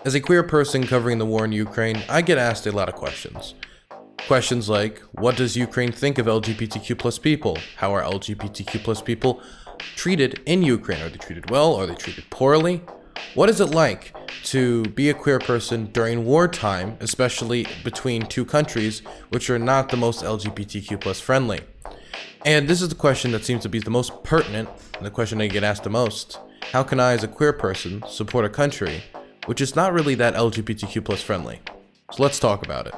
As a queer person covering the war in Ukraine, I get asked a lot of questions. Questions like, what does Ukraine think of LGBTQ plus people? How are LGBTQ plus people treated in Ukraine? Are they treated well? Are they treated poorly? What is it like to be a queer person during wartime, especially between two countries which are not the most LGBTQ plus friendly? And this is the question that seems to be the most pertinent and the question I get asked the most. How can I, as a queer person, support a country which is not really that LGBTQ plus friendly? So let's talk about it.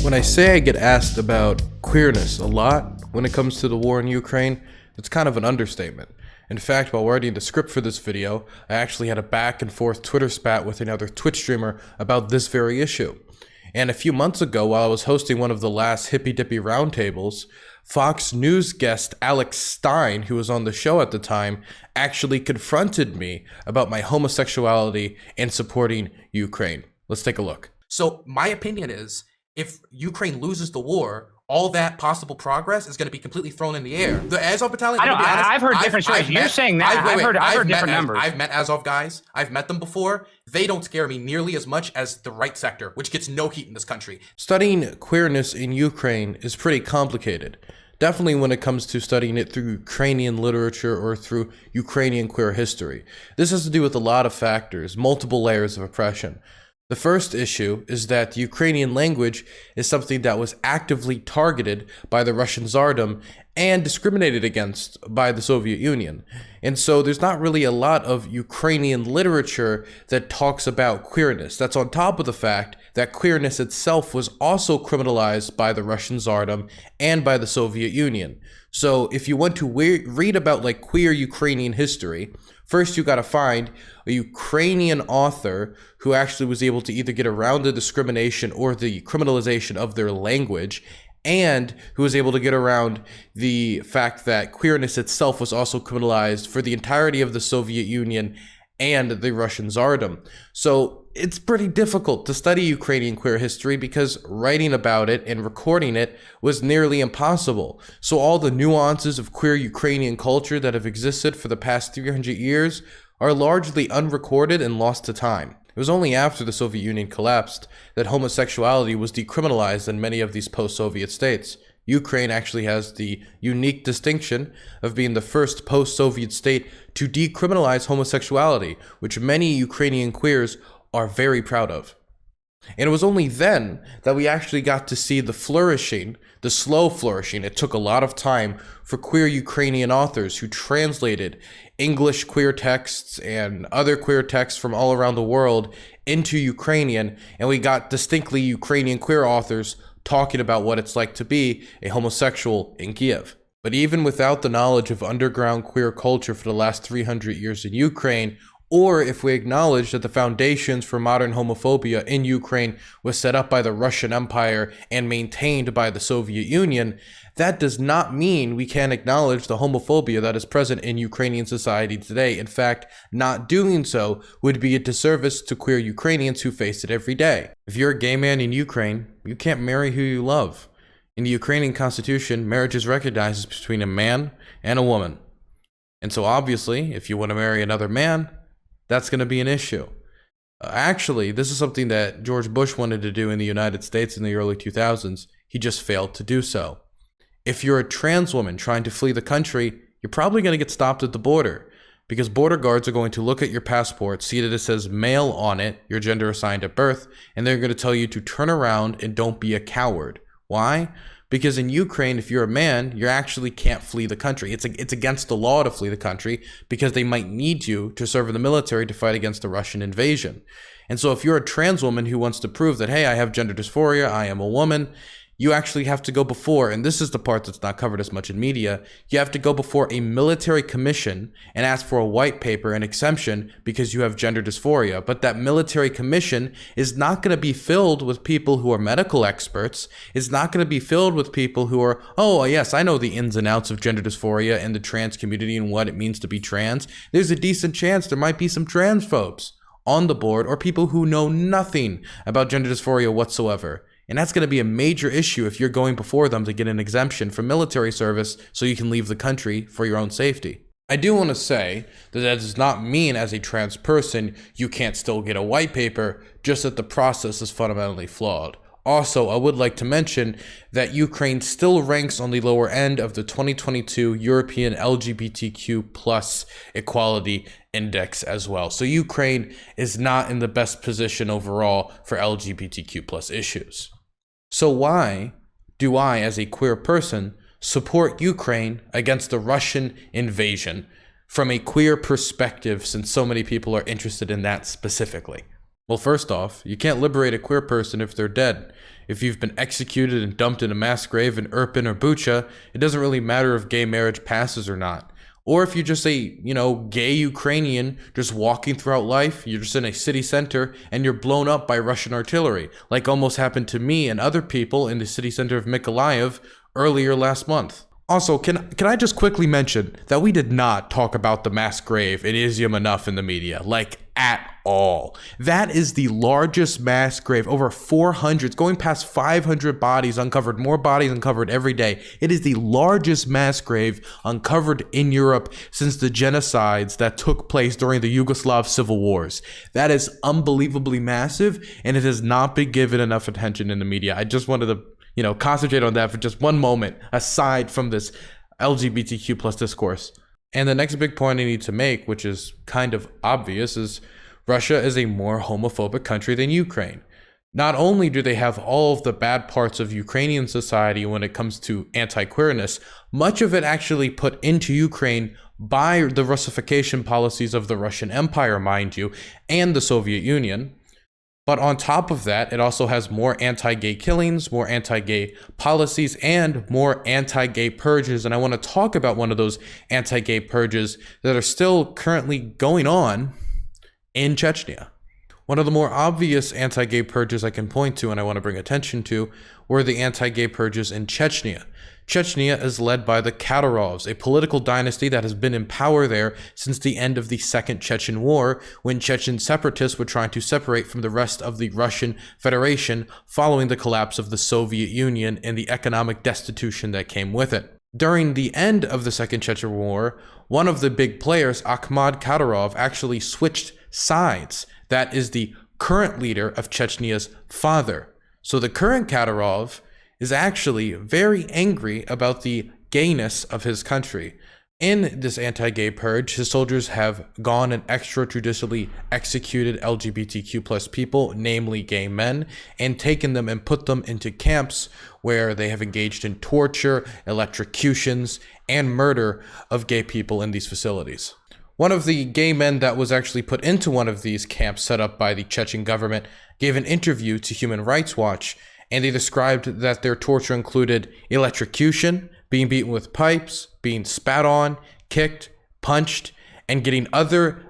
When I say I get asked about queerness a lot when it comes to the war in Ukraine, it's kind of an understatement. In fact, while writing the script for this video, I actually had a back and forth Twitter spat with another Twitch streamer about this very issue. And a few months ago, while I was hosting one of the last hippy-dippy roundtables, Fox News guest Alex Stein, who was on the show at the time, actually confronted me about my homosexuality and supporting Ukraine. Let's take a look. So my opinion is, if Ukraine loses the war, all that possible progress is going to be completely thrown in the air. The Azov battalion. I've heard different stories. You're saying that. I've heard different numbers. I've met Azov guys. I've met them before. They don't scare me nearly as much as the right sector, which gets no heat in this country. Studying queerness in Ukraine is pretty complicated. Definitely when it comes to studying it through Ukrainian literature or through Ukrainian queer history. This has to do with a lot of factors, multiple layers of oppression. The first issue is that the Ukrainian language is something that was actively targeted by the Russian Tsardom and discriminated against by the Soviet Union. And so there's not really a lot of Ukrainian literature that talks about queerness. That's on top of the fact that queerness itself was also criminalized by the Russian Tsardom and by the Soviet Union. So if you want to read about like queer Ukrainian history, first you got to find a Ukrainian author who actually was able to either get around the discrimination or the criminalization of their language, and who was able to get around the fact that queerness itself was also criminalized for the entirety of the Soviet Union and the Russian Tsardom. So it's pretty difficult to study Ukrainian queer history because writing about it and recording it was nearly impossible. So all the nuances of queer Ukrainian culture that have existed for the past 300 years are largely unrecorded and lost to time. It was only after the Soviet Union collapsed that homosexuality was decriminalized in many of these post-Soviet states. Ukraine actually has the unique distinction of being the first post-Soviet state to decriminalize homosexuality, which many Ukrainian queers are very proud of. And it was only then that we actually got to see the flourishing, the slow flourishing. It took a lot of time for queer Ukrainian authors who translated English queer texts and other queer texts from all around the world into Ukrainian, and we got distinctly Ukrainian queer authors talking about what it's like to be a homosexual in Kiev. But even without the knowledge of underground queer culture for the last 300 years in Ukraine, or if we acknowledge that the foundations for modern homophobia in Ukraine was set up by the Russian Empire and maintained by the Soviet Union, that does not mean we can't acknowledge the homophobia that is present in Ukrainian society today. In fact, not doing so would be a disservice to queer Ukrainians who face it every day. If you're a gay man in Ukraine, you can't marry who you love. In the Ukrainian constitution, marriage is recognized between a man and a woman. And so obviously, if you want to marry another man, that's going to be an issue. Actually, this is something that George Bush wanted to do in the United States in the early 2000s. He just failed to do so. If you're a trans woman trying to flee the country, you're probably going to get stopped at the border because border guards are going to look at your passport, see that it says male on it, your gender assigned at birth, and they're going to tell you to turn around and don't be a coward. Why? Because in Ukraine, if you're a man, you actually can't flee the country. It's against the law to flee the country because they might need you to serve in the military to fight against the Russian invasion. And so if you're a trans woman who wants to prove that, hey, I have gender dysphoria, I am a woman, you actually have to go before, and this is the part that's not covered as much in media, you have to go before a military commission and ask for a white paper, an exemption, because you have gender dysphoria. But that military commission is not going to be filled with people who are medical experts. It's not going to be filled with people who are, oh, yes, I know the ins and outs of gender dysphoria and the trans community and what it means to be trans. There's a decent chance there might be some transphobes on the board or people who know nothing about gender dysphoria whatsoever. And that's going to be a major issue if you're going before them to get an exemption from military service so you can leave the country for your own safety. I do want to say that that does not mean as a trans person you can't still get a white paper, just that the process is fundamentally flawed. Also, I would like to mention that Ukraine still ranks on the lower end of the 2022 European LGBTQ plus equality index as well. So Ukraine is not in the best position overall for LGBTQ plus issues. So why do I, as a queer person, support Ukraine against the Russian invasion from a queer perspective, since so many people are interested in that specifically? Well, first off, you can't liberate a queer person if they're dead. If you've been executed and dumped in a mass grave in Irpin or Bucha, it doesn't really matter if gay marriage passes or not. Or if you're just a, gay Ukrainian just walking throughout life, you're just in a city center and you're blown up by Russian artillery, like almost happened to me and other people in the city center of Mykolaiv earlier last month. Also, can I just quickly mention that we did not talk about the mass grave in Izium enough in the media, like at all. That is the largest mass grave, over 400, going past 500 bodies uncovered, more bodies uncovered every day. It is the largest mass grave uncovered in Europe since the genocides that took place during the Yugoslav civil wars. That is unbelievably massive, and it has not been given enough attention in the media. I just wanted to concentrate on that for just one moment, aside from this LGBTQ plus discourse. And the next big point I need to make, which is kind of obvious, is Russia is a more homophobic country than Ukraine. Not only do they have all of the bad parts of Ukrainian society when it comes to anti-queerness, much of it actually put into Ukraine by the Russification policies of the Russian Empire, mind you, and the Soviet Union. But on top of that, it also has more anti-gay killings, more anti-gay policies, and more anti-gay purges. And I want to talk about one of those anti-gay purges that are still currently going on in Chechnya. One of the more obvious anti-gay purges I can point to and I want to bring attention to were the anti-gay purges in Chechnya. Chechnya is led by the Kadyrovs, a political dynasty that has been in power there since the end of the Second Chechen War, when Chechen separatists were trying to separate from the rest of the Russian Federation following the collapse of the Soviet Union and the economic destitution that came with it. During the end of the Second Chechen War, one of the big players, Akhmat Kadyrov, actually switched sides. That is the current leader of Chechnya's father. So the current Kadyrov is actually very angry about the gayness of his country. In this anti-gay purge, his soldiers have gone and extrajudicially executed LGBTQ plus people, namely gay men, and taken them and put them into camps where they have engaged in torture, electrocutions, and murder of gay people in these facilities. One of the gay men that was actually put into one of these camps set up by the Chechen government gave an interview to Human Rights Watch, and they described that their torture included electrocution, being beaten with pipes, being spat on, kicked, punched, and getting other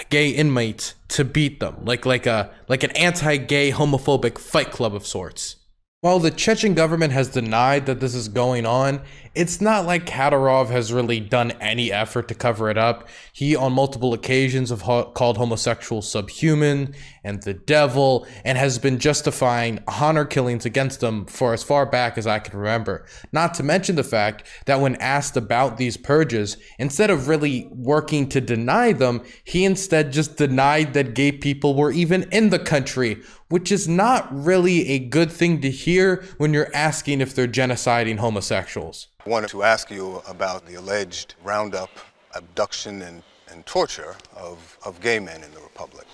gay inmates to beat them, like an anti-gay homophobic fight club of sorts. While the Chechen government has denied that this is going on, it's not like Kadyrov has really done any effort to cover it up. He, on multiple occasions, have called homosexuals subhuman and the devil, and has been justifying honor killings against them for as far back as I can remember. Not to mention the fact that when asked about these purges, instead of really working to deny them, he instead just denied that gay people were even in the country, which is not really a good thing to hear when you're asking if they're genociding homosexuals. I wanted to ask you about the alleged roundup, abduction, and torture of gay men in the Republic.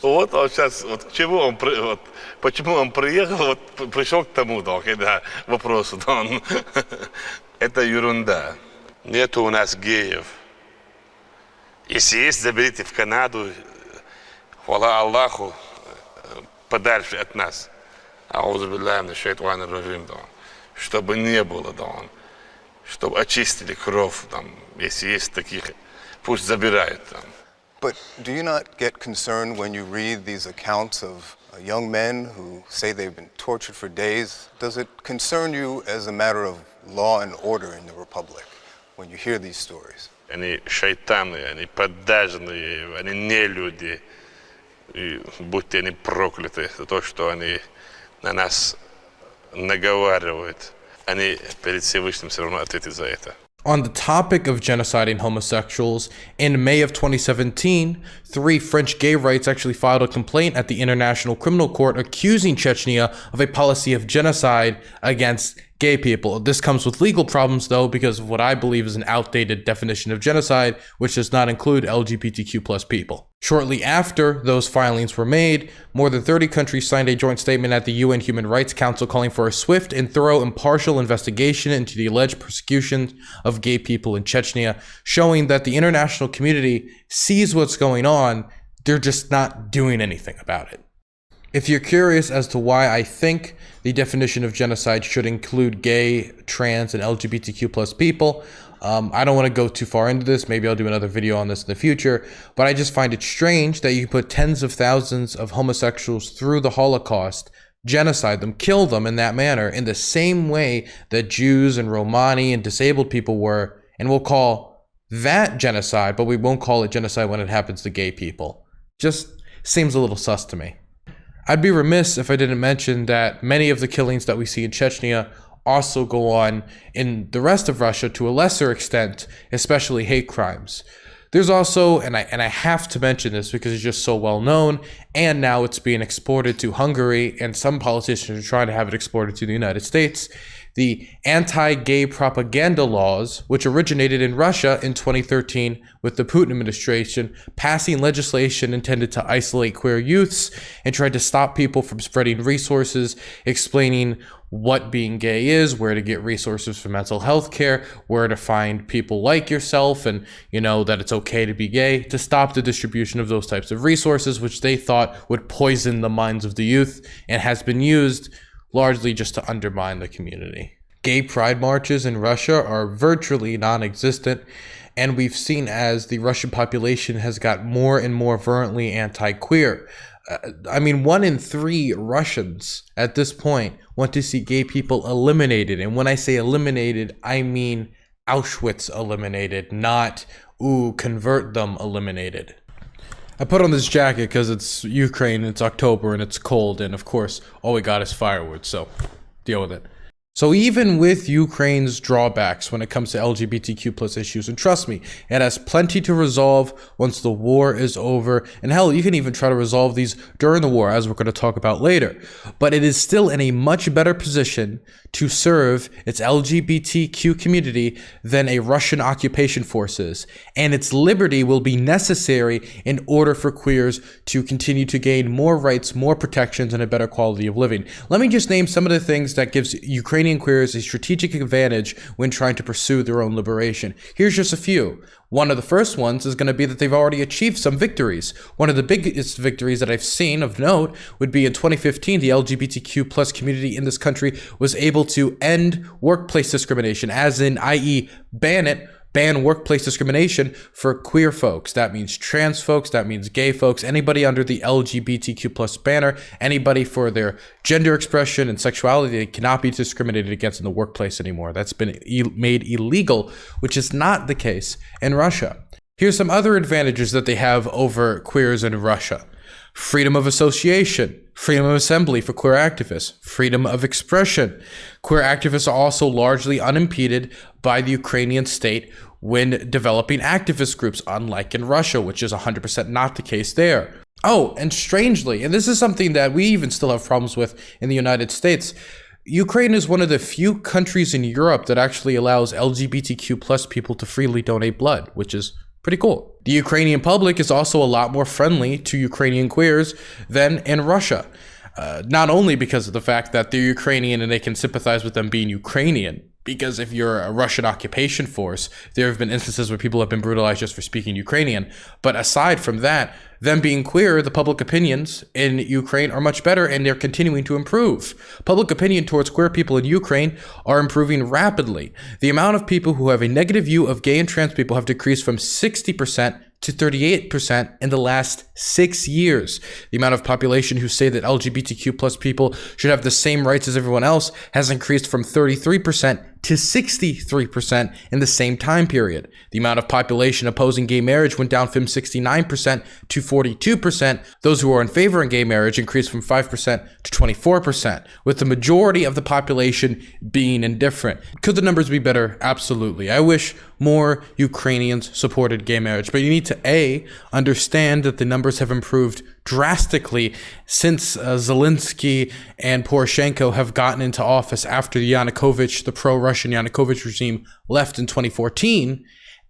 Вот сейчас, почему он приехал, пришел к тому, да, вопросу, да, это ерунда. Нету у нас геев. Если есть, заберите в Канаду, хвала Аллаху, подальше от нас. Аузу билляхи минаш шайтанир раджим, да. Чтобы не было, да, чтобы очистили кровь, там, если есть таких, пусть забирают там. But do you not get concerned when you read these accounts of young men who say they've been tortured for days? Does it concern you as a matter of law and order in the Republic when you hear these stories? Они шайтаны, они поддажные, они не люди. И будьте они прокляты за то, что они на нас наговаривают. Они перед Всевышним все равно ответят за это. On the topic of genociding homosexuals, in May of 2017, 3 French gay rights actually filed a complaint at the International Criminal Court accusing Chechnya of a policy of genocide against gay people. This comes with legal problems, though, because of what I believe is an outdated definition of genocide, which does not include LGBTQ plus people. Shortly after those filings were made, more than 30 countries signed a joint statement at the UN Human Rights Council calling for a swift and thorough impartial investigation into the alleged persecution of gay people in Chechnya, showing that the international community sees what's going on, they're just not doing anything about it. If you're curious as to why I think the definition of genocide should include gay, trans, and LGBTQ plus people, I don't want to go too far into this. Maybe I'll do another video on this in the future, but I just find it strange that you can put tens of thousands of homosexuals through the Holocaust, genocide them, kill them in that manner, in the same way that Jews and Romani and disabled people were, and we'll call that genocide, but we won't call it genocide when it happens to gay people. Just seems a little sus to me. I'd be remiss if I didn't mention that many of the killings that we see in Chechnya also go on in the rest of Russia to a lesser extent, especially hate crimes. There's also, and I have to mention this because it's just so well known, and now it's being exported to Hungary, and some politicians are trying to have it exported to the United States, the anti-gay propaganda laws, which originated in Russia in 2013 with the Putin administration, passing legislation intended to isolate queer youths and tried to stop people from spreading resources, explaining what being gay is, where to get resources for mental health care, where to find people like yourself, and that it's okay to be gay, to stop the distribution of those types of resources, which they thought would poison the minds of the youth, and has been used largely just to undermine the community. Gay pride marches in Russia are virtually non-existent, and we've seen as the Russian population has got more and more virulently anti-queer. 1 in 3 Russians at this point want to see gay people eliminated. And when I say eliminated, I mean Auschwitz eliminated, not, convert them eliminated. I put on this jacket because it's Ukraine, it's October, and it's cold, and of course, all we got is firewood, so deal with it. So even with Ukraine's drawbacks when it comes to LGBTQ plus issues, and trust me, it has plenty to resolve once the war is over, and hell, you can even try to resolve these during the war, as we're going to talk about later, but it is still in a much better position to serve its LGBTQ community than a Russian occupation force is, and its liberty will be necessary in order for queers to continue to gain more rights, more protections, and a better quality of living. Let me just name some of the things that gives Ukrainian queers a strategic advantage when trying to pursue their own liberation. Here's just a few. One of the first ones is going to be that they've already achieved some victories. One of the biggest victories that I've seen of note would be in 2015, the LGBTQ plus community in this country was able to end workplace discrimination, as in, i.e., ban workplace discrimination for queer folks. That means trans folks, that means gay folks, anybody under the LGBTQ plus banner, anybody for their gender expression and sexuality cannot be discriminated against in the workplace anymore. That's been made illegal, which is not the case in Russia. Here's some other advantages that they have over queers in Russia. Freedom of association, freedom of assembly for queer activists, freedom of expression. Queer activists are also largely unimpeded by the Ukrainian state when developing activist groups, unlike in Russia, which is 100% not the case there. Oh, and strangely, and this is something that we even still have problems with in the United States, Ukraine is one of the few countries in Europe that actually allows LGBTQ plus people to freely donate blood, which is pretty cool. The Ukrainian public is also a lot more friendly to Ukrainian queers than in Russia. Not only because of the fact that they're Ukrainian and they can sympathize with them being Ukrainian, because if you're a Russian occupation force, there have been instances where people have been brutalized just for speaking Ukrainian. But aside from that, them being queer, the public opinions in Ukraine are much better, and they're continuing to improve. Public opinion towards queer people in Ukraine are improving rapidly. The amount of people who have a negative view of gay and trans people have decreased from 60% to 38% in the last 6 years. The amount of population who say that LGBTQ plus people should have the same rights as everyone else has increased from 33% to 63% in the same time period. The amount of population opposing gay marriage went down from 69% to 42%. Those who are in favor of gay marriage increased from 5% to 24%, with the majority of the population being indifferent. Could the numbers be better? Absolutely. I wish more Ukrainians supported gay marriage, but you need to understand that the numbers have improved drastically since Zelensky and Poroshenko have gotten into office after the pro-Russian Yanukovych regime left in 2014,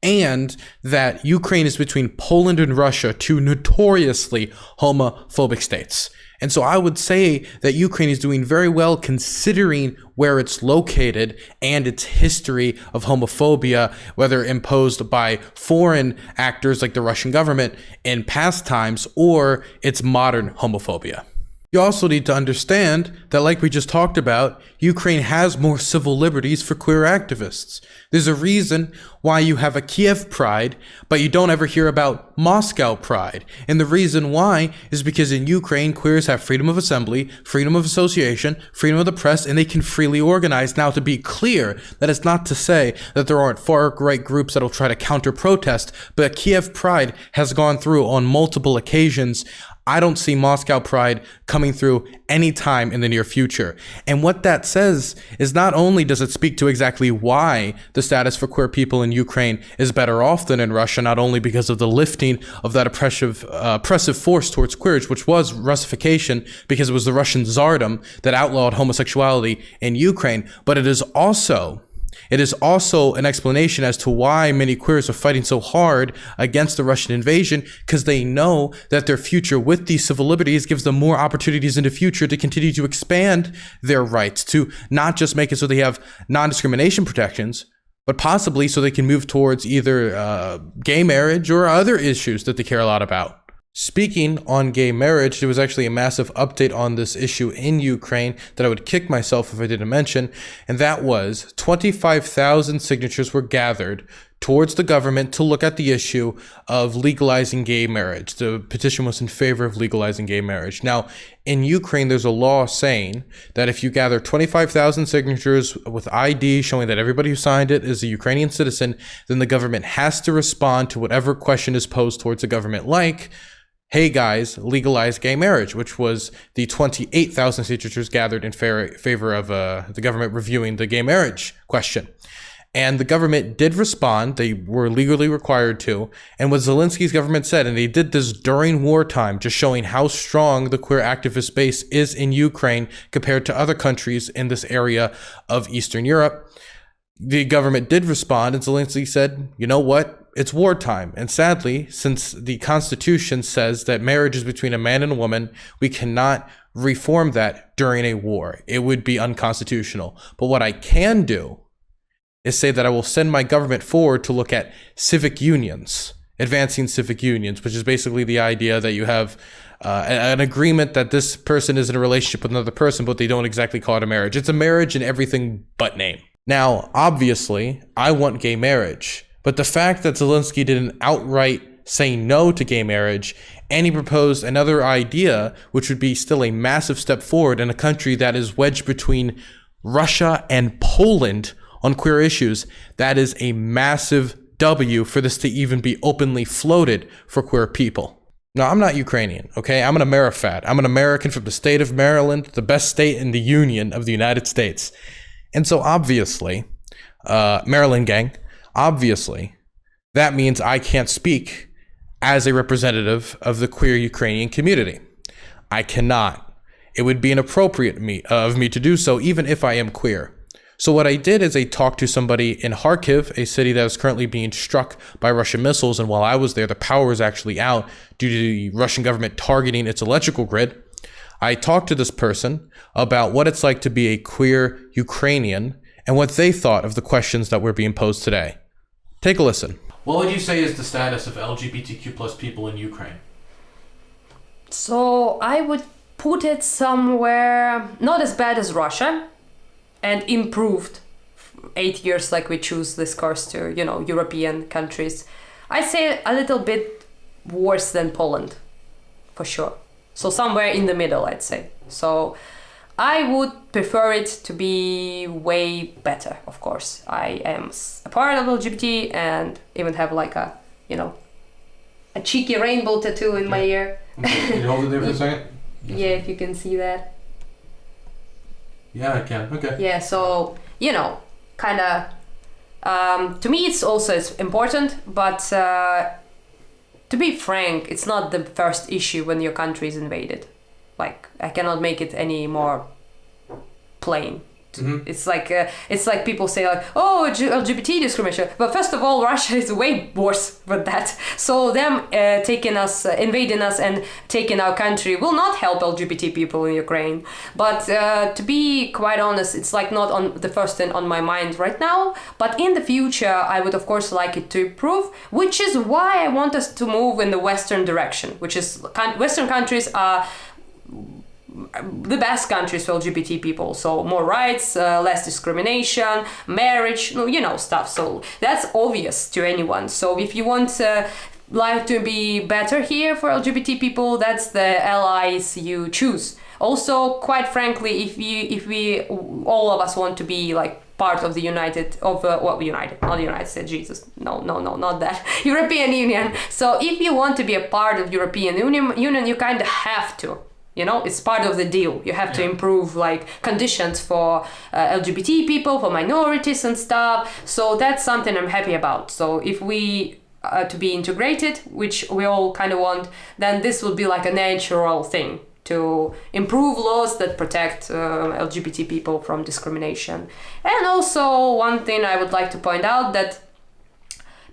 and that Ukraine is between Poland and Russia, two notoriously homophobic states. And so I would say that Ukraine is doing very well considering where it's located and its history of homophobia, whether imposed by foreign actors like the Russian government in past times or its modern homophobia. You also need to understand that, like we just talked about, Ukraine has more civil liberties for queer activists. There's a reason why you have a Kiev Pride, but you don't ever hear about Moscow Pride. And the reason why is because in Ukraine, queers have freedom of assembly, freedom of association, freedom of the press, and they can freely organize. Now, to be clear, that is not to say that there aren't far-right groups that will try to counter-protest, but Kiev Pride has gone through on multiple occasions. I don't see Moscow Pride coming through anytime in the near future. And what that says is not only does it speak to exactly why the status for queer people in Ukraine is better off than in Russia, not only because of the lifting of that oppressive force towards queers, which was Russification, because it was the Russian Tsardom that outlawed homosexuality in Ukraine, but it is also an explanation as to why many queers are fighting so hard against the Russian invasion, because they know that their future with these civil liberties gives them more opportunities in the future to continue to expand their rights, to not just make it so they have non-discrimination protections, but possibly so they can move towards either gay marriage or other issues that they care a lot about. Speaking on gay marriage, there was actually a massive update on this issue in Ukraine that I would kick myself if I didn't mention, and that was 25,000 signatures were gathered towards the government to look at the issue of legalizing gay marriage. The petition was in favor of legalizing gay marriage. Now, in Ukraine, there's a law saying that if you gather 25,000 signatures with ID showing that everybody who signed it is a Ukrainian citizen, then the government has to respond to whatever question is posed towards the government, like, hey guys, legalize gay marriage, which was the 28,000 signatures gathered in favor of the government reviewing the gay marriage question. And the government did respond. They were legally required to. And what Zelensky's government said, and they did this during wartime, just showing how strong the queer activist base is in Ukraine compared to other countries in this area of Eastern Europe. The government did respond, and Zelensky said, you know what? It's wartime. And sadly, since the Constitution says that marriage is between a man and a woman, we cannot reform that during a war. It would be unconstitutional. But what I can do is say that I will send my government forward to look at civic unions, advancing civic unions, which is basically the idea that you have an agreement that this person is in a relationship with another person, but they don't exactly call it a marriage. It's a marriage in everything but name. Now, obviously, I want gay marriage, but the fact that Zelensky didn't outright say no to gay marriage, and he proposed another idea, which would be still a massive step forward in a country that is wedged between Russia and Poland on queer issues, that is a massive W for this to even be openly floated for queer people. Now, I'm not Ukrainian, okay? I'm an Amerifat. I'm an American from the state of Maryland, the best state in the Union of the United States. And so obviously, Maryland gang, obviously, that means I can't speak as a representative of the queer Ukrainian community. I cannot. It would be inappropriate of me to do so, even if I am queer. So what I did is I talked to somebody in Kharkiv, a city that is currently being struck by Russian missiles, and while I was there, the power was actually out due to the Russian government targeting its electrical grid. I talked to this person about what it's like to be a queer Ukrainian and what they thought of the questions that were being posed today. Take a listen. What would you say is the status of LGBTQ plus people in Ukraine? So I would put it somewhere not as bad as Russia, and improved 8 years like we choose this course to, European countries. I say a little bit worse than Poland, for sure. So somewhere in the middle, I'd say. So I would prefer it to be way better, of course. I am a part of LGBT and even have like a, you know, a cheeky rainbow tattoo in my ear. Can you hold it there for a second? Yeah, if you can see that. Yeah, I can. Okay. Yeah, so, you know, kind of, to me it's important, but to be frank, it's not the first issue when your country is invaded. Like, I cannot make it any more plain. Mm-hmm. It's like people say like, oh, LGBT discrimination. But first of all, Russia is way worse with that. So them invading us and taking our country will not help LGBT people in Ukraine. But to be quite honest, it's like not on the first thing on my mind right now. But in the future, I would of course like it to improve, which is why I want us to move in the Western direction, which is Western countries are the best countries for LGBT people, so more rights, less discrimination, marriage, you know, stuff. So that's obvious to anyone. So if you want life to be better here for LGBT people, that's the allies you choose. Also, quite frankly, if we all of us want to be like part of the not the United States, Jesus, no, not that, European Union. So if you want to be a part of European Union, you kind of have to. You know, it's part of the deal. You have to improve like conditions for LGBT people, for minorities and stuff. So that's something I'm happy about. So if we to be integrated, which we all kind of want, then this will be like a natural thing to improve laws that protect LGBT people from discrimination. And also one thing I would like to point out that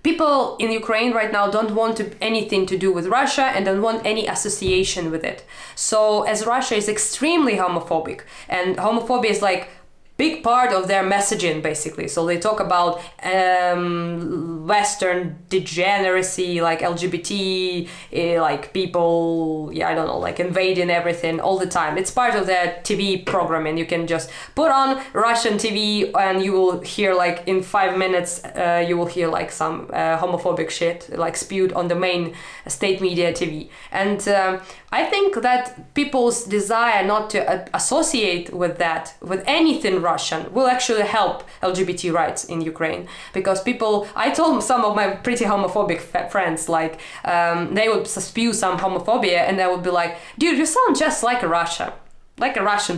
people in Ukraine right now don't want anything to do with Russia and don't want any association with it. So as Russia is extremely homophobic, and homophobia is like big part of their messaging basically. So they talk about Western degeneracy, like LGBT, like people, I don't know, like invading everything all the time. It's part of their TV programming. You can just put on Russian TV and you will hear like in 5 minutes, you will hear like some homophobic shit like spewed on the main state media TV. And I think that people's desire not to associate with that, with anything Russian, will actually help LGBT rights in Ukraine. Because I told some of my pretty homophobic friends, like, they would spew some homophobia and they would be like, dude, you sound just like a Russian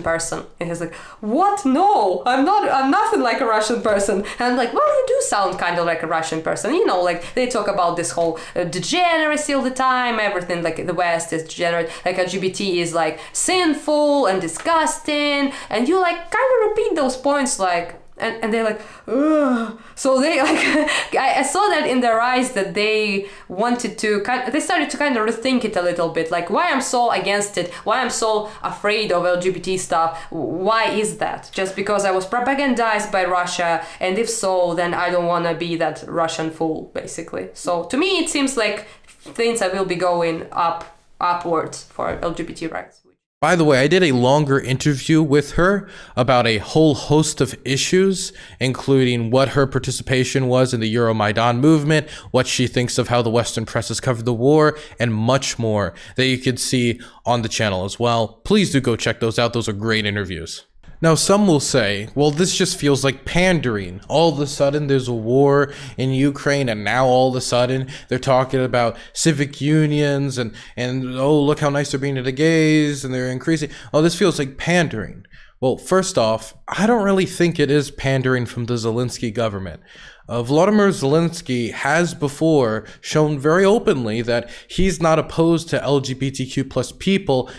person. And he's like, what? No, I'm nothing like a Russian person. And I'm like, well, you do sound kind of like a Russian person. You know, like they talk about this whole degeneracy all the time, everything like the West is degenerate, like LGBT is like sinful and disgusting. And you like kind of repeat those points like, and they're like, ugh. So they like, I saw that in their eyes that they wanted to they started to kind of rethink it a little bit, like why I'm so against it, why I'm so afraid of LGBT stuff, why is that? Just because I was propagandized by Russia, and if so, then I don't want to be that Russian fool, basically. So to me, it seems like things will be going upwards for LGBT rights. By the way, I did a longer interview with her about a whole host of issues, including what her participation was in the Euromaidan movement, what she thinks of how the Western press has covered the war, and much more that you could see on the channel as well. Please do go check those out. Those are great interviews. Now, some will say, well, this just feels like pandering. All of a sudden, there's a war in Ukraine, and now all of a sudden, they're talking about civic unions, and oh, look how nice they're being to the gays, and they're increasing. Oh, this feels like pandering. Well, first off, I don't really think it is pandering from the Zelensky government. Volodymyr Zelensky has before shown very openly that he's not opposed to LGBTQ plus people,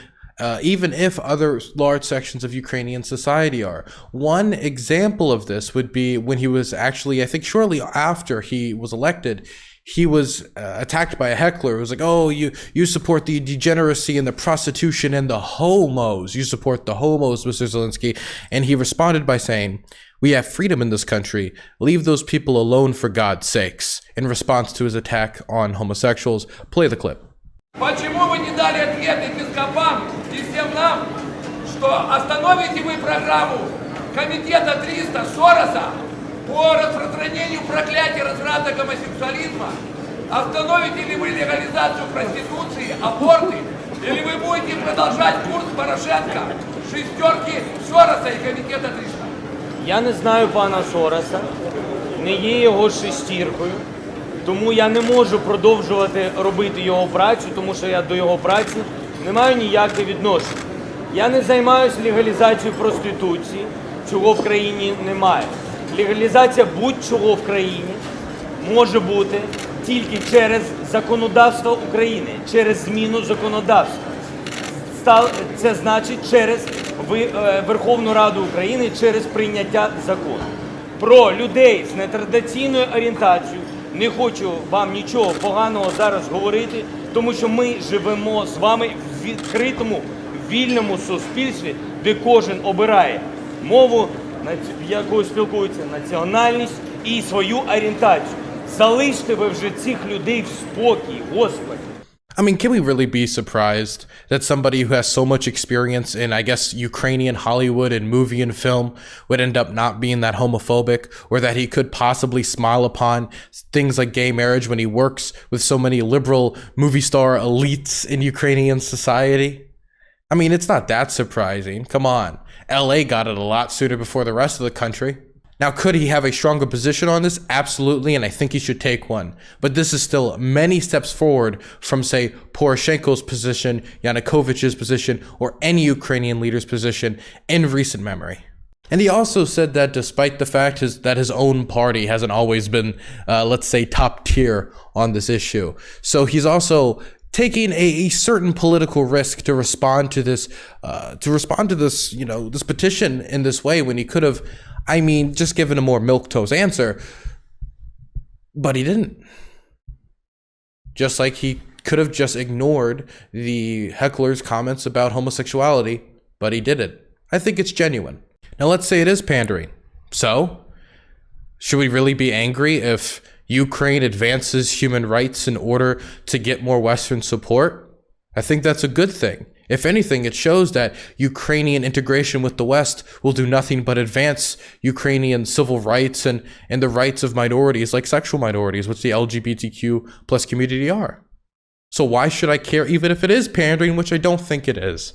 even if other large sections of Ukrainian society are. One example of this would be when he was actually, I think shortly after he was elected, he was attacked by a heckler who was like, oh, you support the degeneracy and the prostitution and the homos. You support the homos, Mr. Zelensky. And he responded by saying, we have freedom in this country. Leave those people alone for God's sakes, in response to his attack on homosexuals. Play the clip. Почему вы не дали ответ епископам и всем нам, что остановите вы программу комитета 300 Сороса по распространению проклятия разврата гомосексуализма? Остановите ли вы легализацию проституции, аборты? Или вы будете продолжать курс Порошенко, шестерки Сороса и комитета 300. Я не знаю пана Сороса, не є його шестіркою, тому я не можу продовжувати робити його працю, тому що я до його праці не маю ніякого відношення. Я не займаюся легалізацією проституції, чого в країні немає. Легалізація будь-чого в країні може бути тільки через законодавство України, через зміну законодавства. Це значить через Верховну Раду України, через прийняття закону. Про людей з нетрадиційною орієнтацією не хочу вам нічого поганого зараз говорити, тому що ми живемо з вами в відкритому, вільному суспільстві, де кожен обирає мову, якою спілкується, національність і свою орієнтацію. Залиште ви вже цих людей в спокій, Господи. I mean, can we really be surprised that somebody who has so much experience in, I guess, Ukrainian Hollywood and movie and film would end up not being that homophobic, or that he could possibly smile upon things like gay marriage when he works with so many liberal movie star elites in Ukrainian society? I mean, it's not that surprising. Come on. LA got it a lot sooner before the rest of the country. Now, could he have a stronger position on this? Absolutely, and I think he should take one. But this is still many steps forward from, say, Poroshenko's position, Yanukovych's position, or any Ukrainian leader's position in recent memory. And he also said that despite the fact that his own party hasn't always been, let's say, top tier on this issue. So he's also taking a certain political risk to respond to this, this petition in this way, when he could have, I mean, just given a more milquetoast answer, but he didn't. Just like he could have just ignored the heckler's comments about homosexuality, but he didn't. I think it's genuine. Now, let's say it is pandering. So, should we really be angry if Ukraine advances human rights in order to get more Western support? I think that's a good thing. If anything, it shows that Ukrainian integration with the West will do nothing but advance Ukrainian civil rights and the rights of minorities, like sexual minorities, which the LGBTQ plus community are. So why should I care, even if it is pandering, which I don't think it is?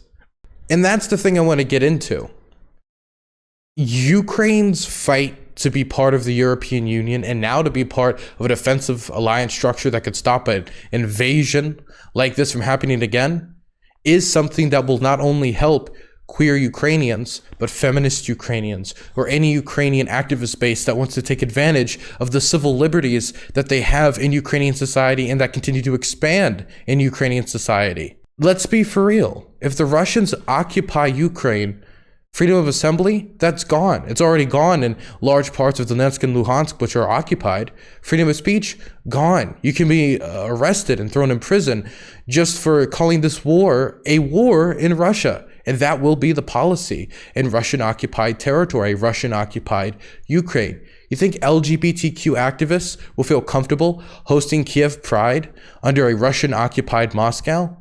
And that's the thing I want to get into. Ukraine's fight to be part of the European Union, and now to be part of a defensive alliance structure that could stop an invasion like this from happening again, is something that will not only help queer Ukrainians, but feminist Ukrainians, or any Ukrainian activist base that wants to take advantage of the civil liberties that they have in Ukrainian society and that continue to expand in Ukrainian society. Let's be for real. If the Russians occupy Ukraine, freedom of assembly, that's gone. It's already gone in large parts of Donetsk and Luhansk, which are occupied. Freedom of speech, gone. You can be arrested and thrown in prison just for calling this war a war in Russia. And that will be the policy in Russian-occupied territory, Russian-occupied Ukraine. You think LGBTQ activists will feel comfortable hosting Kiev Pride under a Russian-occupied Moscow?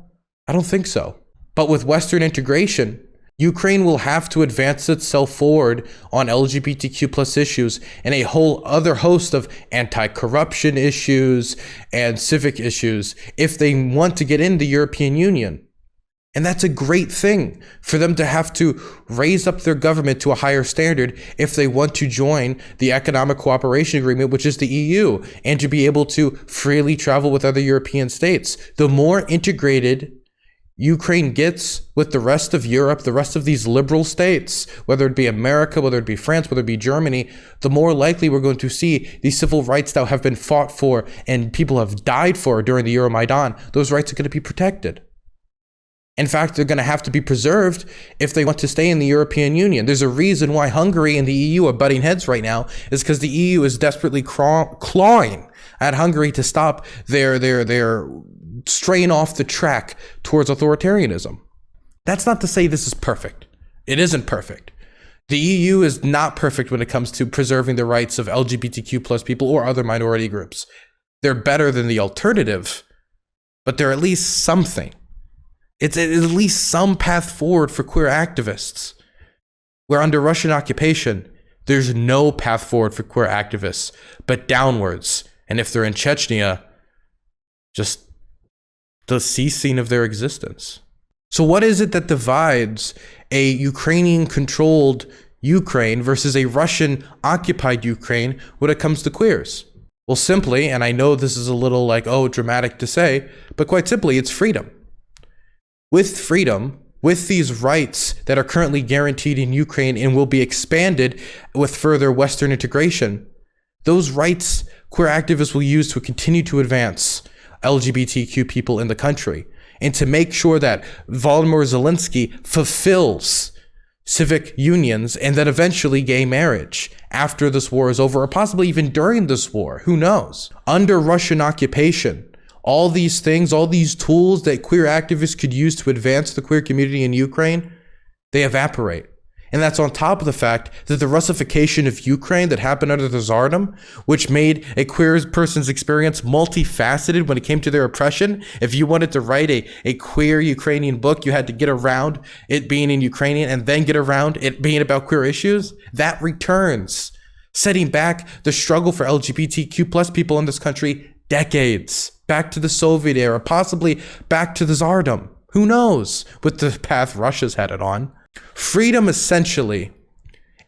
I don't think so. But with Western integration, Ukraine will have to advance itself forward on LGBTQ plus issues and a whole other host of anti-corruption issues and civic issues if they want to get in the European Union. And that's a great thing for them to have to raise up their government to a higher standard if they want to join the Economic Cooperation Agreement, which is the EU, and to be able to freely travel with other European states. The more integrated Ukraine gets with the rest of Europe, the rest of these liberal states, whether it be America, whether it be France, whether it be Germany, the more likely we're going to see these civil rights that have been fought for and people have died for during the Euromaidan, those rights are going to be protected. In fact, they're going to have to be preserved if they want to stay in the European Union. There's a reason why Hungary and the EU are butting heads right now, is because the EU is desperately clawing at Hungary to stop their straying off the track towards authoritarianism. That's not to say this is perfect. It isn't perfect. The EU is not perfect when it comes to preserving the rights of LGBTQ plus people or other minority groups. They're better than the alternative, but they're at least something. It's at least some path forward for queer activists. Where under Russian occupation, there's no path forward for queer activists, but downwards. And if they're in Chechnya, just the ceasing of their existence. So what is it that divides a Ukrainian-controlled Ukraine versus a Russian-occupied Ukraine when it comes to queers? Well, simply, and I know this is a little like, oh, dramatic to say, but quite simply, it's freedom. With freedom, with these rights that are currently guaranteed in Ukraine and will be expanded with further Western integration, those rights queer activists will use to continue to advance LGBTQ people in the country and to make sure that Volodymyr Zelensky fulfills civic unions and then eventually gay marriage after this war is over, or possibly even during this war, who knows? Under Russian occupation, all these things, all these tools that queer activists could use to advance the queer community in Ukraine, they evaporate. And that's on top of the fact that the Russification of Ukraine that happened under the Tsardom, which made a queer person's experience multifaceted when it came to their oppression. If you wanted to write a queer Ukrainian book, you had to get around it being in Ukrainian and then get around it being about queer issues. That returns, setting back the struggle for LGBTQ plus people in this country decades, back to the Soviet era, possibly back to the Tsardom. Who knows with the path Russia's headed on. Freedom essentially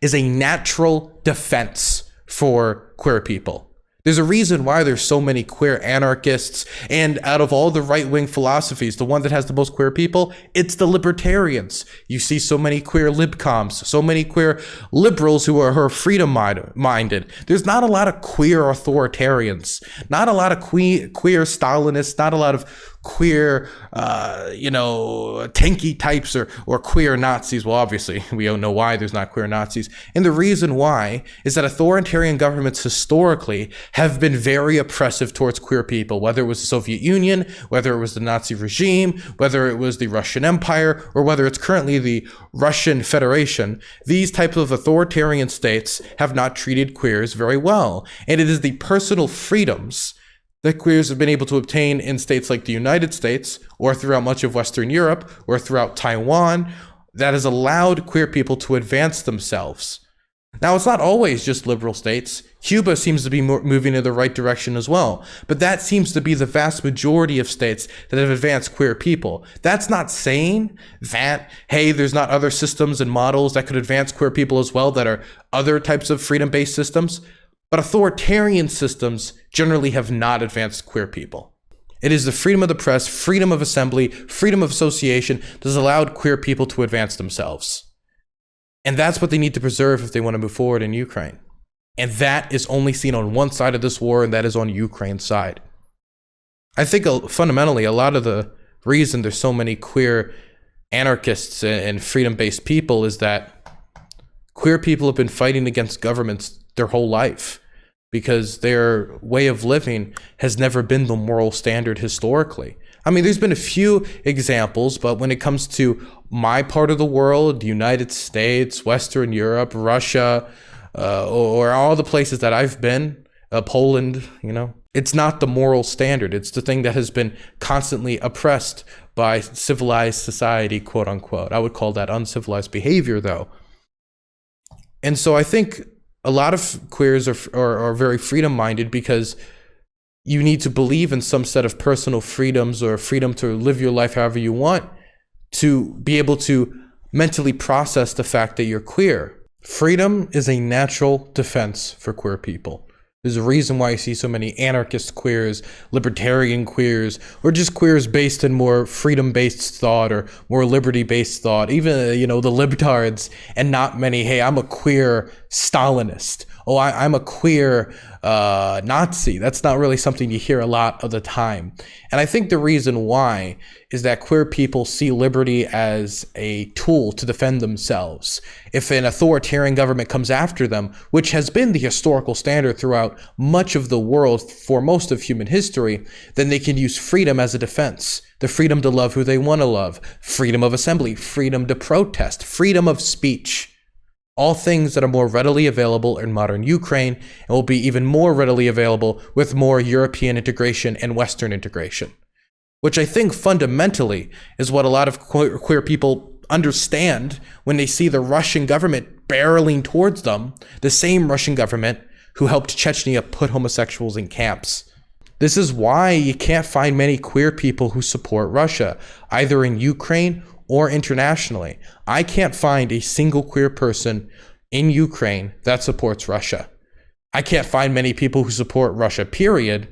is a natural defense for queer people. There's a reason why there's so many queer anarchists, and out of all the right-wing philosophies, the one that has the most queer people, it's the libertarians. You see so many queer libcoms, so many queer liberals who are freedom-minded. There's not a lot of queer authoritarians, not a lot of queer Stalinists, not a lot of queer, tanky types or queer Nazis. Well, obviously, we don't know why there's not queer Nazis. And the reason why is that authoritarian governments historically have been very oppressive towards queer people, whether it was the Soviet Union, whether it was the Nazi regime, whether it was the Russian Empire, or whether it's currently the Russian Federation. These types of authoritarian states have not treated queers very well. And it is the personal freedoms that queers have been able to obtain in states like the United States, or throughout much of Western Europe, or throughout Taiwan, that has allowed queer people to advance themselves. Now, it's not always just liberal states. Cuba seems to be moving in the right direction as well, but that seems to be the vast majority of states that have advanced queer people. That's not saying that, hey, there's not other systems and models that could advance queer people as well that are other types of freedom-based systems. But authoritarian systems generally have not advanced queer people. It is the freedom of the press, freedom of assembly, freedom of association that has allowed queer people to advance themselves. And that's what they need to preserve if they want to move forward in Ukraine. And that is only seen on one side of this war, and that is on Ukraine's side. I think fundamentally a lot of the reason there's so many queer anarchists and freedom-based people is that queer people have been fighting against governments their whole life because their way of living has never been the moral standard historically. I mean, there's been a few examples, but when it comes to my part of the world, the United States, Western Europe, Russia, or all the places that I've been, Poland, it's not the moral standard. It's the thing that has been constantly oppressed by civilized society, quote unquote. I would call that uncivilized behavior, though. And so I think a lot of queers are very freedom-minded because you need to believe in some set of personal freedoms or freedom to live your life however you want to be able to mentally process the fact that you're queer. Freedom is a natural defense for queer people. There's a reason why you see so many anarchist queers, libertarian queers, or just queers based in more freedom-based thought or more liberty-based thought. Even, the libtards, and not many, hey, I'm a queer Stalinist. Oh, I'm a queer Nazi. That's not really something you hear a lot of the time. And I think the reason why is that queer people see liberty as a tool to defend themselves. If an authoritarian government comes after them, which has been the historical standard throughout much of the world for most of human history, then they can use freedom as a defense. The freedom to love who they want to love, freedom of assembly, freedom to protest, freedom of speech. All things that are more readily available in modern Ukraine and will be even more readily available with more European integration and Western integration, which I think fundamentally is what a lot of queer people understand when they see the Russian government barreling towards them, the same Russian government who helped Chechnya put homosexuals in camps. This is why you can't find many queer people who support Russia, either in Ukraine or internationally, I can't find a single queer person in Ukraine that supports Russia. I can't find many people who support Russia, period,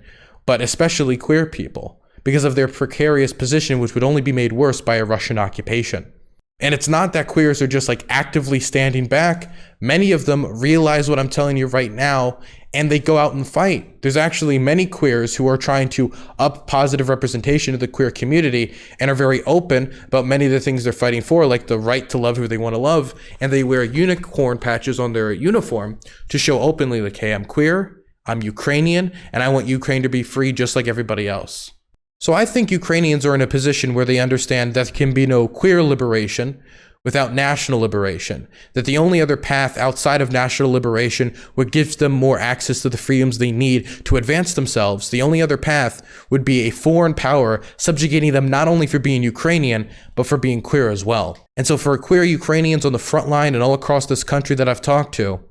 but especially queer people, because of their precarious position, which would only be made worse by a Russian occupation. And it's not that queers are just like actively standing back. Many of them realize what I'm telling you right now, and they go out and fight. There's actually many queers who are trying to up positive representation of the queer community and are very open about many of the things they're fighting for, like the right to love who they want to love. And they wear unicorn patches on their uniform to show openly, like, hey, I'm queer, I'm Ukrainian, and I want Ukraine to be free just like everybody else. So I think Ukrainians are in a position where they understand that there can be no queer liberation without national liberation, that the only other path outside of national liberation, what gives them more access to the freedoms they need to advance themselves, the only other path would be a foreign power subjugating them not only for being Ukrainian, but for being queer as well. And so for queer Ukrainians on the front line and all across this country that I've talked to,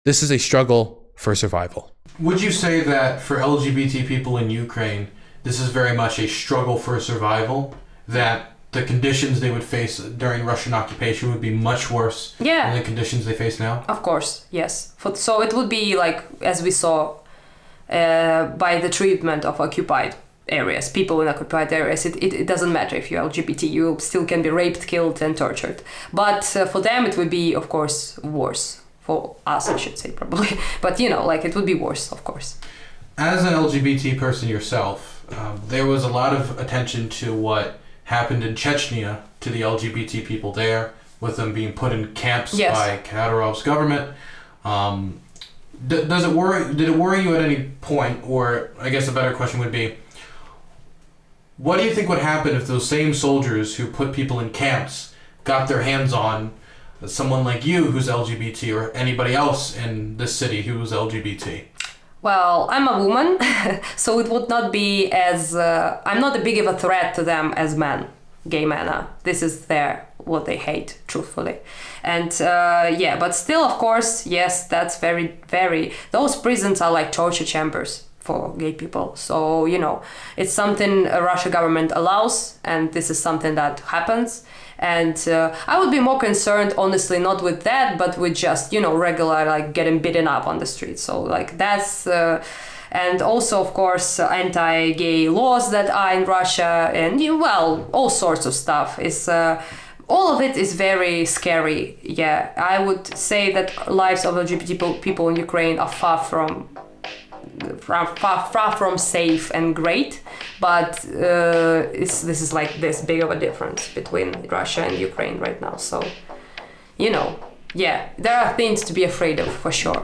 this is a struggle for survival. Would you say that for LGBT people in Ukraine, this is very much a struggle for survival, that the conditions they would face during Russian occupation would be much worse than the conditions they face now? Of course, yes. So it would be like, as we saw, by the treatment of occupied areas, people in occupied areas, it doesn't matter if you're LGBT, you still can be raped, killed, and tortured. But for them, it would be, of course, worse. For us, I should say, probably. But, it would be worse, of course. As an LGBT person yourself, there was a lot of attention to what happened in Chechnya to the LGBT people there, with them being put in camps by Kadyrov's government. Did it worry you at any point, or I guess a better question would be, what do you think would happen if those same soldiers who put people in camps got their hands on someone like you who's LGBT, or anybody else in this city who was LGBT? Well, I'm a woman, so it would not be as... I'm not as big of a threat to them as men, gay men are. This is what they hate, truthfully. And but still, of course, yes, that's very, very... Those prisons are like torture chambers for gay people. So, it's something a Russian government allows, and this is something that happens. And I would be more concerned, honestly, not with that, but with just, regular, like, getting beaten up on the street. So, like, that's... and also, of course, anti-gay laws that are in Russia, and, all sorts of stuff. All of it is very scary, yeah. I would say that lives of LGBT people in Ukraine are far from safe and great, but this is like this big of a difference between Russia and Ukraine right now. So, there are things to be afraid of for sure.